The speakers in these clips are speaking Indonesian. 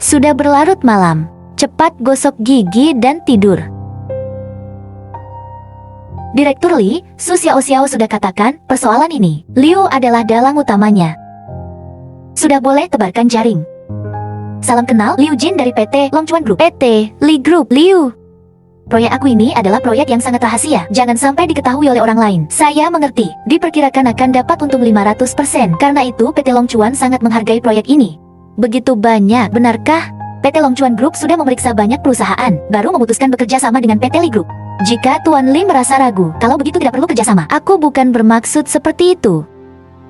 Sudah berlarut malam. Cepat gosok gigi dan tidur. Direktur Li, Su Xiao sudah katakan persoalan ini. Liu adalah dalang utamanya. Sudah boleh tebarkan jaring. Salam kenal, Liu Jin dari PT Longchuan Group. PT Li Group. Liu, proyek aku ini adalah proyek yang sangat rahasia. Jangan sampai diketahui oleh orang lain. Saya mengerti. Diperkirakan akan dapat untung 500%. Karena itu PT Longchuan sangat menghargai proyek ini. Begitu banyak, benarkah? PT Longchuan Group sudah memeriksa banyak perusahaan, baru memutuskan bekerja sama dengan PT Li Group. Jika Tuan Li merasa ragu, kalau begitu tidak perlu kerjasama. Aku bukan bermaksud seperti itu.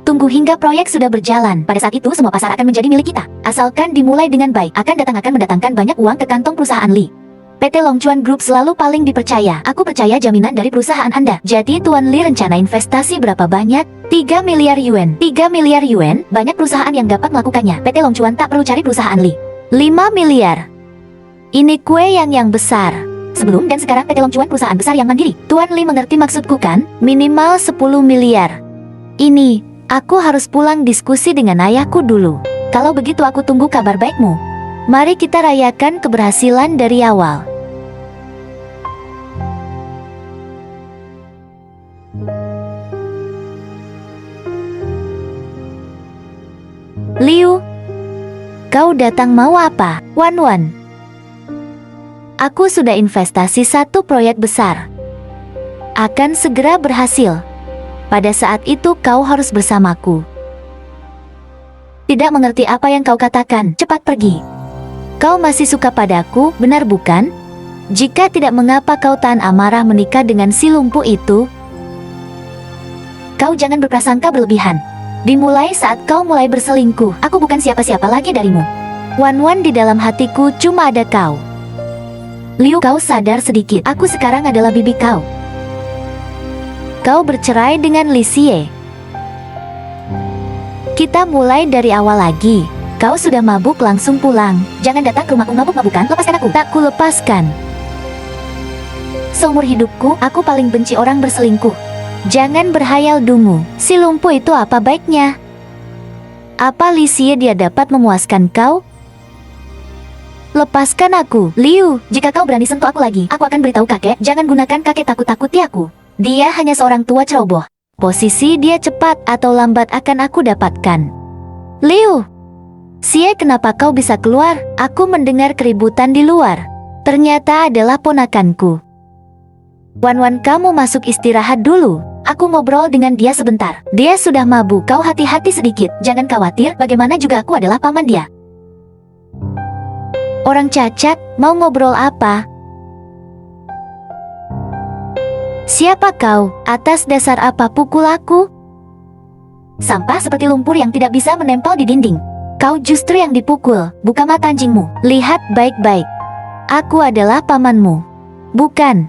Tunggu hingga proyek sudah berjalan. Pada saat itu semua pasar akan menjadi milik kita. Asalkan dimulai dengan baik, akan mendatangkan banyak uang ke kantong perusahaan Li. PT Longchuan Group selalu paling dipercaya. Aku percaya jaminan dari perusahaan Anda. Jadi Tuan Li rencana investasi berapa banyak? 3 miliar yuan. 3 miliar yuan? Banyak perusahaan yang dapat melakukannya. PT Longchuan tak perlu cari perusahaan Li. 5 miliar. Ini kue yang besar. Sebelum dan sekarang PT Longchuan perusahaan besar yang mandiri. Tuan Li mengerti maksudku kan? Minimal 10 miliar. Ini, aku harus pulang diskusi dengan ayahku dulu. Kalau begitu aku tunggu kabar baikmu. Mari kita rayakan keberhasilan dari awal. Liu, kau datang mau apa? Wan. Aku sudah investasi satu proyek besar. Akan segera berhasil. Pada saat itu kau harus bersamaku. Tidak mengerti apa yang kau katakan. Cepat pergi. Kau masih suka padaku, benar bukan? Jika tidak, mengapa kau tahan amarah menikah dengan si lumpuh itu? Kau jangan berprasangka berlebihan. Dimulai saat kau mulai berselingkuh. Aku bukan siapa-siapa lagi darimu. Wan, di dalam hatiku cuma ada kau. Liu, kau sadar sedikit. Aku sekarang adalah bibi kau. Kau bercerai dengan Li Xie. Kita mulai dari awal lagi. Kau sudah mabuk, langsung pulang. Jangan datang ke rumahku mabuk-mabukan. Lepaskan aku. Tak ku lepaskan. Seumur hidupku, aku paling benci orang berselingkuh. Jangan berhayal dungu. Si lumpuh itu apa baiknya? Apa Li Xie dia dapat memuaskan kau? Lepaskan aku. Liu, jika kau berani sentuh aku lagi, aku akan beritahu kakek. Jangan gunakan kakek takut-takuti aku. Dia hanya seorang tua ceroboh. Posisi dia cepat atau lambat akan aku dapatkan. Liu, Xie, kenapa kau bisa keluar? Aku mendengar keributan di luar. Ternyata adalah ponakanku. Wan, kamu masuk istirahat dulu. Aku ngobrol dengan dia sebentar. Dia sudah mabuk. Kau hati-hati sedikit. Jangan khawatir, bagaimana juga aku adalah paman dia. Orang cacat, mau ngobrol apa? Siapa kau? Atas dasar apa pukul aku? Sampah seperti lumpur yang tidak bisa menempel di dinding. Kau justru yang dipukul. Buka mata anjingmu. Lihat baik-baik. Aku adalah pamanmu. Bukan.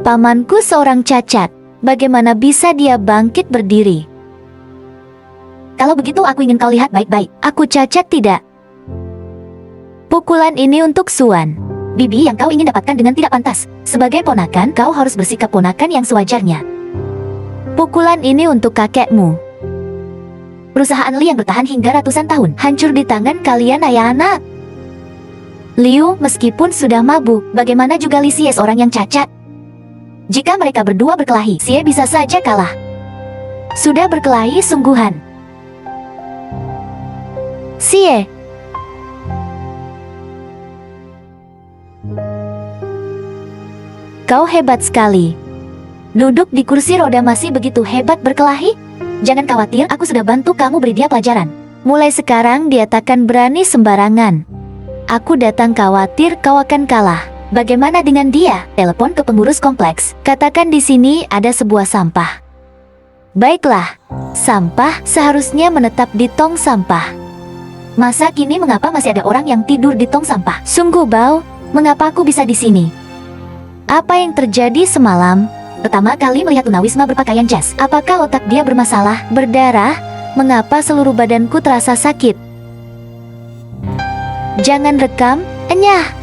Pamanku seorang cacat. Bagaimana bisa dia bangkit berdiri? Kalau begitu aku ingin kau lihat baik-baik. Aku cacat tidak? Pukulan ini untuk Suan. Bibi yang kau ingin dapatkan dengan tidak pantas. Sebagai ponakan, kau harus bersikap ponakan yang sewajarnya. Pukulan ini untuk kakekmu. Perusahaan Li yang bertahan hingga ratusan tahun hancur di tangan kalian, ayah anak. Liu, meskipun sudah mabuk, bagaimana juga Li Xie seorang yang cacat? Jika mereka berdua berkelahi, Xie bisa saja kalah. Sudah berkelahi sungguhan. Xie, kau hebat sekali. Duduk di kursi roda masih begitu hebat berkelahi? Jangan khawatir, aku sudah bantu kamu beri dia pelajaran. Mulai sekarang dia takkan berani sembarangan. Aku datang khawatir kau akan kalah. Bagaimana dengan dia? Telepon ke pengurus kompleks. Katakan di sini ada sebuah sampah. Baiklah. Sampah seharusnya menetap di tong sampah. Masa kini mengapa masih ada orang yang tidur di tong sampah? Sungguh bau. Mengapa aku bisa di sini? Apa yang terjadi semalam? Pertama kali melihat tunawisma berpakaian jas. Apakah otak dia bermasalah? Berdarah? Mengapa seluruh badanku terasa sakit? Jangan rekam. Enyah.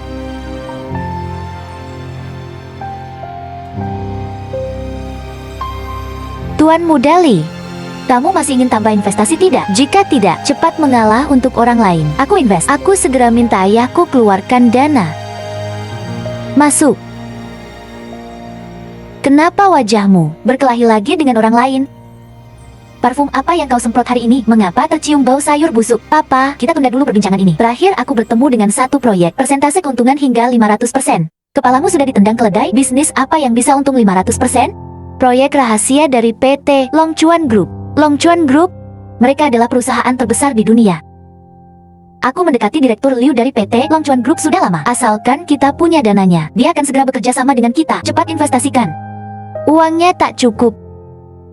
Tuan Muda Li, Kamu masih ingin tambah investasi tidak? Jika tidak, cepat mengalah untuk orang lain. Aku invest. Aku segera minta ayahku keluarkan dana. Masuk. Kenapa wajahmu berkelahi lagi dengan orang lain? Parfum apa yang kau semprot hari ini? Mengapa tercium bau sayur busuk? Papa, kita tunda dulu perbincangan ini. Terakhir aku bertemu dengan satu proyek. Persentase keuntungan hingga 500%. Kepalamu sudah ditendang keledai? Bisnis apa yang bisa untung 500%? Proyek rahasia dari PT Longchuan Group. Longchuan Group? Mereka adalah perusahaan terbesar di dunia. Aku mendekati Direktur Liu dari PT Longchuan Group sudah lama. Asalkan kita punya dananya, dia akan segera bekerja sama dengan kita. Cepat investasikan. Uangnya tak cukup.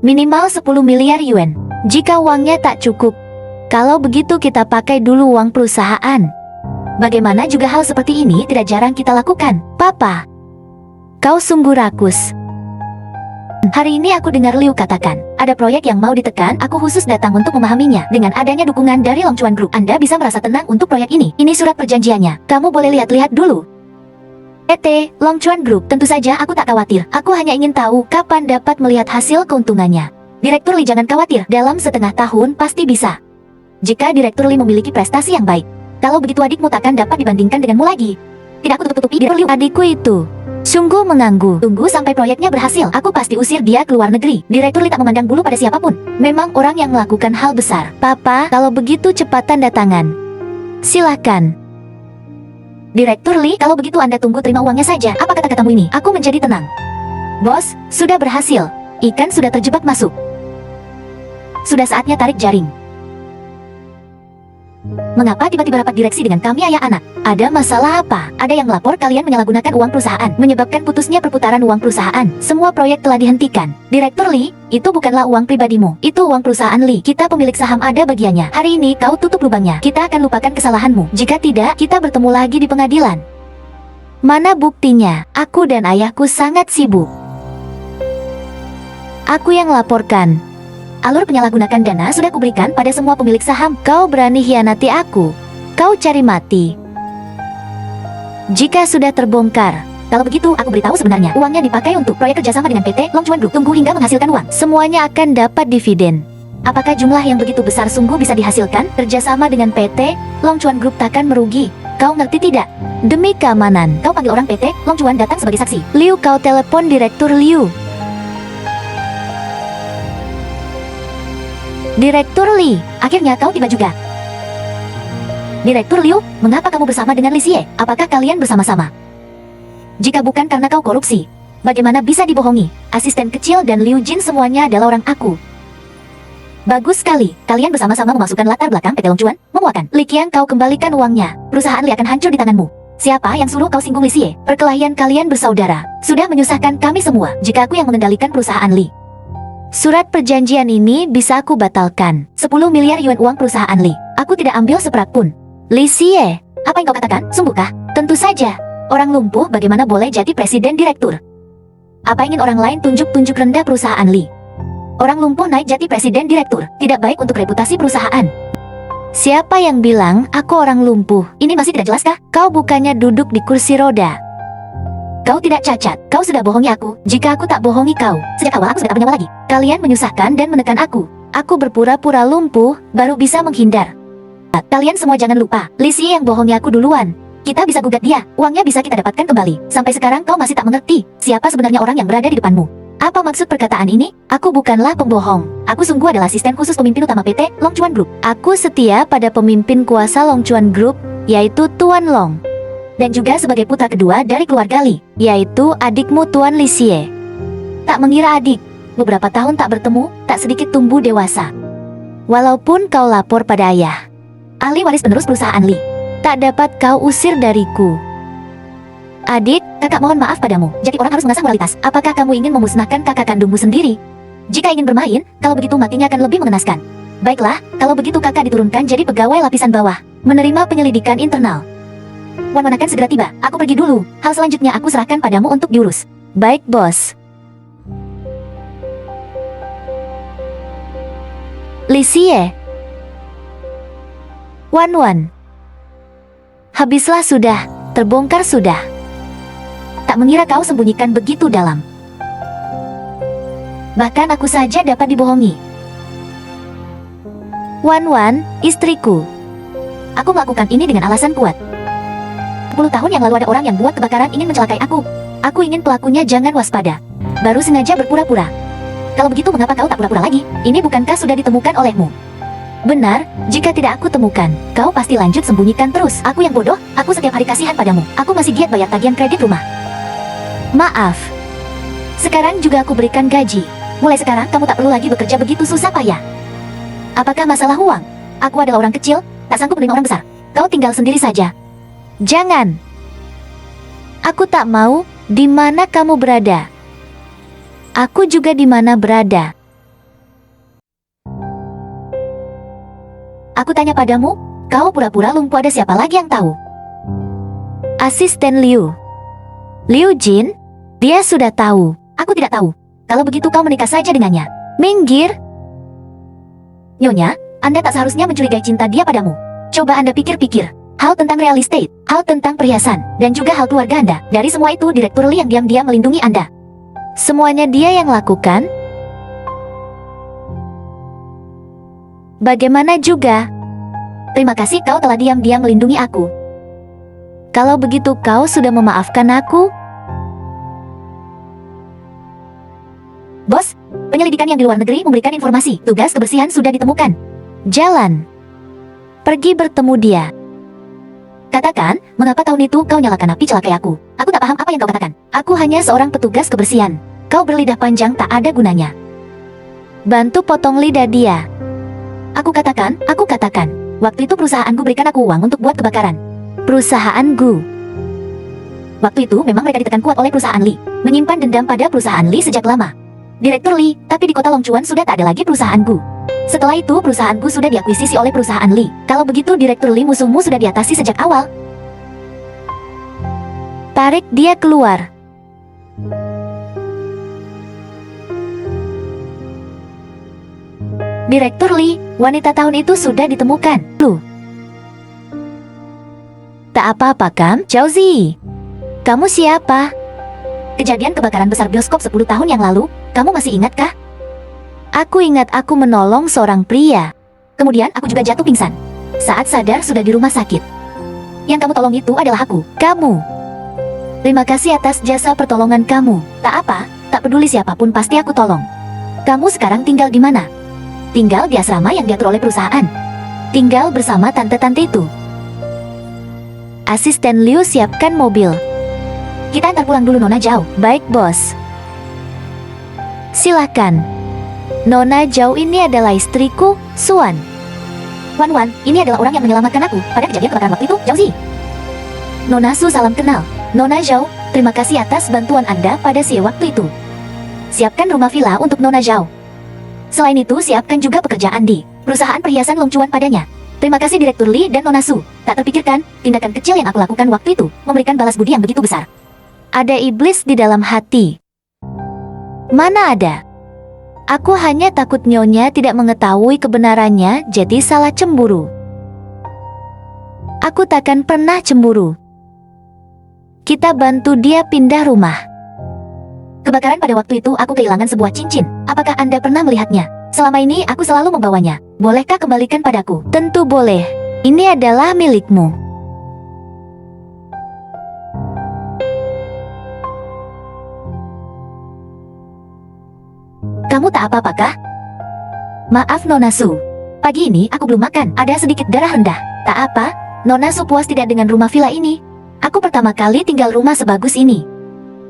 Minimal 10 miliar yuan. Jika uangnya tak cukup, kalau begitu kita pakai dulu uang perusahaan. Bagaimana juga hal seperti ini tidak jarang kita lakukan. Papa, kau sungguh rakus. Hari ini aku dengar Liu katakan, ada proyek yang mau ditekan, aku khusus datang untuk memahaminya. Dengan adanya dukungan dari Longchuan Group, Anda bisa merasa tenang untuk proyek ini. Ini surat perjanjiannya, kamu boleh lihat-lihat dulu. PT Longchuan Group, tentu saja aku tak khawatir. Aku hanya ingin tahu kapan dapat melihat hasil keuntungannya. Direktur Li, jangan khawatir, dalam setengah tahun pasti bisa. Jika Direktur Li memiliki prestasi yang baik, kalau begitu adikmu takkan dapat dibandingkan denganmu lagi. Tidak aku tutup-tutupi Direktur Liu. Adikku itu sungguh mengganggu. Tunggu sampai proyeknya berhasil, aku pasti usir dia ke luar negeri. Direktur Li tak memandang bulu pada siapapun. Memang orang yang melakukan hal besar. Papa, kalau begitu cepat tanda tangan. Silakan. Direktur Li, kalau begitu Anda tunggu terima uangnya saja. Apa kata-katamu ini? Aku menjadi tenang. Bos, sudah berhasil. Ikan sudah terjebak masuk. Sudah saatnya tarik jaring. Mengapa tiba-tiba rapat direksi dengan kami ayah anak? Ada masalah apa? Ada yang melapor kalian menyalahgunakan uang perusahaan, menyebabkan putusnya perputaran uang perusahaan. Semua proyek telah dihentikan. Direktur Li, itu bukanlah uang pribadimu. Itu uang perusahaan Li. Kita pemilik saham ada bagiannya. Hari ini kau tutup lubangnya. Kita akan lupakan kesalahanmu. Jika tidak, kita bertemu lagi di pengadilan. Mana buktinya? Aku dan ayahku sangat sibuk. Aku yang laporkan. Alur penyalahgunakan dana sudah kuberikan pada semua pemilik saham. Kau berani hianati aku. Kau cari mati. Jika sudah terbongkar, kalau begitu aku beritahu sebenarnya. Uangnya dipakai untuk proyek kerjasama dengan PT Longchuan Group. Tunggu hingga menghasilkan uang. Semuanya akan dapat dividen. Apakah jumlah yang begitu besar sungguh bisa dihasilkan? Kerjasama dengan PT Longchuan Group takkan merugi. Kau ngerti tidak? Demi keamanan, kau panggil orang PT Longchuan datang sebagai saksi. Liu, kau telepon Direktur Liu. Direktur Li, akhirnya kau tiba juga. Direktur Liu, mengapa kamu bersama dengan Li Xie? Apakah kalian bersama-sama? Jika bukan karena kau korupsi, bagaimana bisa dibohongi? Asisten kecil dan Liu Jin semuanya adalah orang aku. Bagus sekali, kalian bersama-sama memasukkan latar belakang PT Longchuan. Memuakan. Li Qiang, kau kembalikan uangnya. Perusahaan Li akan hancur di tanganmu. Siapa yang suruh kau singgung Li Xie? Perkelahian kalian bersaudara sudah menyusahkan kami semua. Jika aku yang mengendalikan perusahaan Li, surat perjanjian ini bisa aku batalkan. 10 miliar yuan uang perusahaan Li. Aku tidak ambil seperak pun. Li Xie, apa yang kau katakan? Sungguhkah? Tentu saja. Orang lumpuh bagaimana boleh jadi presiden direktur? Apa ingin orang lain tunjuk-tunjuk rendah perusahaan Li? Orang lumpuh naik jadi presiden direktur. Tidak baik untuk reputasi perusahaan. Siapa yang bilang aku orang lumpuh? Ini masih tidak jelas kah? Kau bukannya duduk di kursi roda. Kau tidak cacat, kau sudah bohongi aku. Jika aku tak bohongi kau, sejak awal aku sudah tak bernyawa lagi. Kalian menyusahkan dan menekan aku. Aku berpura-pura lumpuh, baru bisa menghindar. Kalian semua jangan lupa, Li Xie yang bohongi aku duluan. Kita bisa gugat dia, uangnya bisa kita dapatkan kembali. Sampai sekarang kau masih tak mengerti siapa sebenarnya orang yang berada di depanmu. Apa maksud perkataan ini? Aku bukanlah pembohong. Aku sungguh adalah asisten khusus pemimpin utama PT Longchuan Group. Aku setia pada pemimpin kuasa Longchuan Group, yaitu Tuan Long. Dan juga sebagai putra kedua dari keluarga Li, yaitu adikmu Tuan Li Xie. Tak mengira adik, beberapa tahun tak bertemu, tak sedikit tumbuh dewasa. Walaupun kau lapor pada ayah, ahli waris penerus perusahaan Li, tak dapat kau usir dariku. Adik, kakak mohon maaf padamu. Jadi orang harus mengasah moralitas. Apakah kamu ingin memusnahkan kakak kandungmu sendiri? Jika ingin bermain, kalau begitu matinya akan lebih mengenaskan. Baiklah, kalau begitu kakak diturunkan jadi pegawai lapisan bawah, menerima penyelidikan internal. Wan akan segera tiba. Aku pergi dulu. Hal selanjutnya aku serahkan padamu untuk diurus. Baik, bos. Li Xie. Wan. Habislah sudah. Terbongkar sudah. Tak mengira kau sembunyikan begitu dalam. Bahkan aku saja dapat dibohongi. Wan, istriku. Aku melakukan ini dengan alasan kuat. 10 tahun yang lalu ada orang yang buat kebakaran ingin mencelakai aku. Aku ingin pelakunya jangan waspada. Baru sengaja berpura-pura. Kalau begitu mengapa kau tak pura-pura lagi? Ini bukankah sudah ditemukan olehmu? Benar, jika tidak aku temukan, kau pasti lanjut sembunyikan terus. Aku yang bodoh, aku setiap hari kasihan padamu. Aku masih giat bayar tagihan kredit rumah. Maaf. Sekarang juga aku berikan gaji. Mulai sekarang kamu tak perlu lagi bekerja begitu susah payah. Apakah masalah uang? Aku adalah orang kecil, tak sanggup menerima orang besar. Kau tinggal sendiri saja. Jangan. Aku tak mau. Di mana kamu berada? Aku juga di mana berada. Aku tanya padamu, kau pura-pura lumpuh, ada siapa lagi yang tahu? Asisten Liu. Liu Jin? Dia sudah tahu. Aku tidak tahu. Kalau begitu kau menikah saja dengannya. Minggir. Nyonya, Anda tak seharusnya mencurigai cinta dia padamu. Coba Anda pikir-pikir. Hal tentang real estate, hal tentang perhiasan, dan juga hal keluarga Anda. Dari semua itu, Direktur Li yang diam-diam melindungi Anda. Semuanya dia yang lakukan? Bagaimana juga? Terima kasih kau telah diam-diam melindungi aku. Kalau begitu kau sudah memaafkan aku? Bos, penyelidikan yang di luar negeri memberikan informasi. Tugas kebersihan sudah ditemukan. Jalan. Pergi bertemu dia. Katakan, mengapa tahun itu kau nyalakan api celakai aku? Aku tak paham apa yang kau katakan. Aku hanya seorang petugas kebersihan. Kau berlidah panjang tak ada gunanya. Bantu potong lidah dia. Aku katakan. Waktu itu perusahaanku berikan aku uang untuk buat kebakaran. Perusahaanku. Waktu itu memang mereka ditekan kuat oleh perusahaan Li. Menyimpan dendam pada perusahaan Li sejak lama. Direktur Li, tapi di kota Longchuan sudah tak ada lagi perusahaanku. Setelah itu perusahaanku sudah diakuisisi oleh perusahaan Li. Kalau begitu Direktur Li, musuhmu sudah diatasi sejak awal. Tarik dia keluar. Direktur Li, wanita tahun itu sudah ditemukan. Lu. Tak apa-apa kan, Zhao Zi? Kamu siapa? Kejadian kebakaran besar bioskop 10 tahun yang lalu, kamu masih ingatkah? Aku ingat aku menolong seorang pria. Kemudian aku juga jatuh pingsan. Saat sadar sudah di rumah sakit. Yang kamu tolong itu adalah aku. Kamu. Terima kasih atas jasa pertolongan kamu. Tak apa, tak peduli siapapun pasti aku tolong. Kamu sekarang tinggal di mana? Tinggal di asrama yang diatur oleh perusahaan. Tinggal bersama tante-tante itu. Asisten Liu siapkan mobil. Kita antar pulang dulu Nona Zhao. Baik bos. Silakan. Nona Zhao ini adalah istriku, Suan. Wan, ini adalah orang yang menyelamatkan aku pada kejadian kebakaran waktu itu, Zhao Zi. Nona Su, salam kenal. Nona Zhao, terima kasih atas bantuan Anda pada waktu itu. Siapkan rumah villa untuk Nona Zhao. Selain itu, siapkan juga pekerjaan di perusahaan perhiasan Longchuan padanya. Terima kasih Direktur Li dan Nona Su. Tak terpikirkan, tindakan kecil yang aku lakukan waktu itu memberikan balas budi yang begitu besar. Ada iblis di dalam hati. Mana ada? Aku hanya takut Nyonya tidak mengetahui kebenarannya, jadi salah cemburu. Aku takkan pernah cemburu. Kita bantu dia pindah rumah. Kebakaran pada waktu itu aku kehilangan sebuah cincin. Apakah Anda pernah melihatnya? Selama ini aku selalu membawanya. Bolehkah kembalikan padaku? Tentu boleh. Ini adalah milikmu. Kamu tak apa-apakah? Maaf Nona Su. Pagi ini aku belum makan, ada sedikit darah rendah. Tak apa, Nona Su puas tidak dengan rumah villa ini. Aku pertama kali tinggal rumah sebagus ini.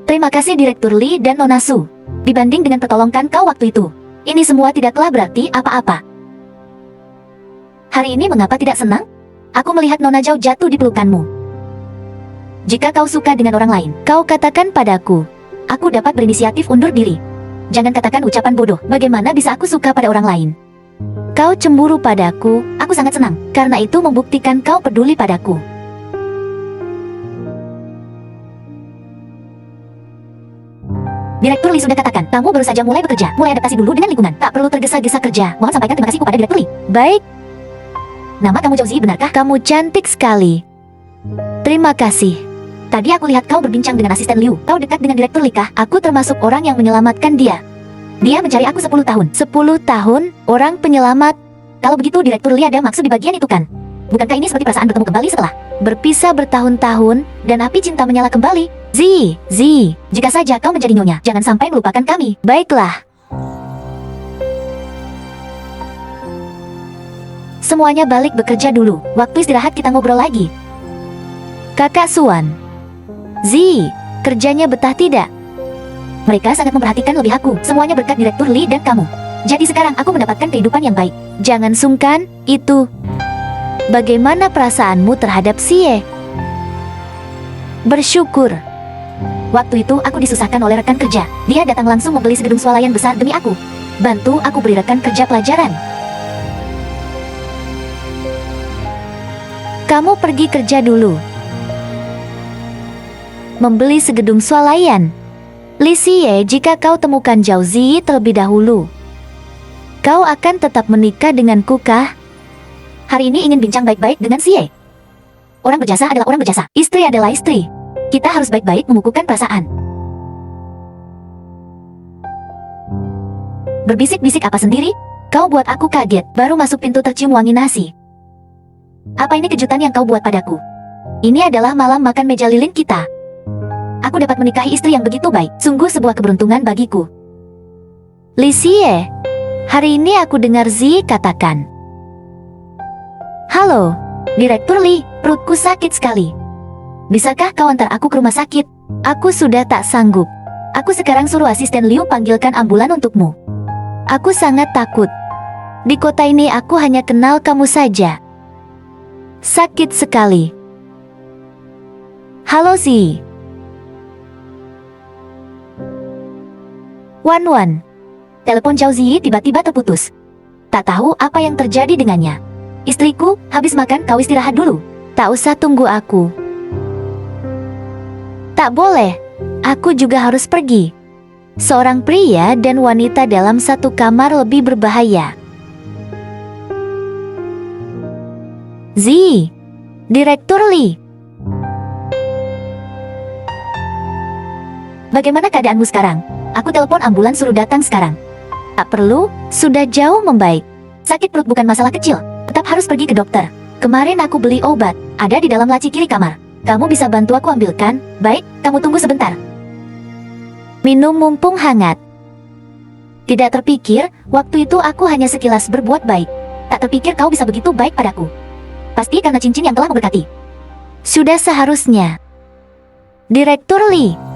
Terima kasih Direktur Li dan Nona Su. Dibanding dengan pertolongan kau waktu itu, ini semua tidaklah berarti apa-apa. Hari ini mengapa tidak senang? Aku melihat Nona Zhao jatuh di pelukanmu. Jika kau suka dengan orang lain, kau katakan padaku. Aku dapat berinisiatif undur diri. Jangan katakan ucapan bodoh. Bagaimana bisa aku suka pada orang lain? Kau cemburu padaku. Aku sangat senang. Karena itu membuktikan kau peduli padaku. Direktur Li sudah katakan, kamu baru saja mulai bekerja. Mulai adaptasi dulu dengan lingkungan. Tak perlu tergesa-gesa kerja. Mohon sampaikan terima kasihku pada Direktur Li. Baik. Nama kamu Zhao Zi, benarkah? Kamu cantik sekali. Terima kasih. Tadi aku lihat kau berbincang dengan asisten Liu. Kau dekat dengan Direktur Li kah? Aku termasuk orang yang menyelamatkan dia. Dia mencari aku 10 tahun. 10 tahun? Orang penyelamat? Kalau begitu Direktur Lee ada maksud di bagian itu kan? Bukankah ini seperti perasaan bertemu kembali setelah berpisah bertahun-tahun dan api cinta menyala kembali? Zi, jika saja kau menjadi nyonya, jangan sampai melupakan kami. Baiklah. Semuanya balik bekerja dulu. Waktu istirahat kita ngobrol lagi. Kakak Suan. Zi, kerjanya betah tidak? Mereka sangat memperhatikan lebih aku. Semuanya berkat Direktur Lee dan kamu. Jadi sekarang aku mendapatkan kehidupan yang baik. Jangan sungkan, itu. Bagaimana perasaanmu terhadap Xie? Bersyukur. Waktu itu aku disusahkan oleh rekan kerja. Dia datang langsung membeli segedung swalayan besar demi aku. Bantu aku beri rekan kerja pelajaran. Kamu pergi kerja dulu. Membeli segedung swalayan. Li Xie, jika kau temukan Zhao Zi terlebih dahulu, kau akan tetap menikah denganku kah? Hari ini ingin bincang baik-baik dengan Xie. Orang berjasa adalah orang berjasa. Istri adalah istri. Kita harus baik-baik mengukuhkan perasaan. Berbisik-bisik apa sendiri? Kau buat aku kaget. Baru masuk pintu tercium wangi nasi. Apa ini kejutan yang kau buat padaku? Ini adalah malam makan meja lilin kita. Aku dapat menikahi istri yang begitu baik. Sungguh sebuah keberuntungan bagiku. Li Xie, hari ini aku dengar Zi katakan. Halo, Direktur Lee, perutku sakit sekali. Bisakah kau antar aku ke rumah sakit? Aku sudah tak sanggup. Aku sekarang suruh asisten Liu panggilkan ambulan untukmu. Aku sangat takut. Di kota ini aku hanya kenal kamu saja. Sakit sekali. Halo Zi. Wan. Telepon Zhao Zi tiba-tiba terputus. Tak tahu apa yang terjadi dengannya. Istriku, habis makan kau istirahat dulu. Tak usah tunggu aku. Tak boleh. Aku juga harus pergi. Seorang pria dan wanita dalam satu kamar lebih berbahaya. Zi, Direktur Lee. Bagaimana keadaanmu sekarang? Aku telepon ambulans suruh datang sekarang. Tak perlu, sudah jauh membaik. Sakit perut bukan masalah kecil. Tetap harus pergi ke dokter. Kemarin aku beli obat, ada di dalam laci kiri kamar. Kamu bisa bantu aku ambilkan? Baik, kamu tunggu sebentar. Minum mumpung hangat. Tidak terpikir, waktu itu aku hanya sekilas berbuat baik. Tak terpikir kau bisa begitu baik padaku. Pasti karena cincin yang telah memberkati. Sudah seharusnya. Direktur Lee.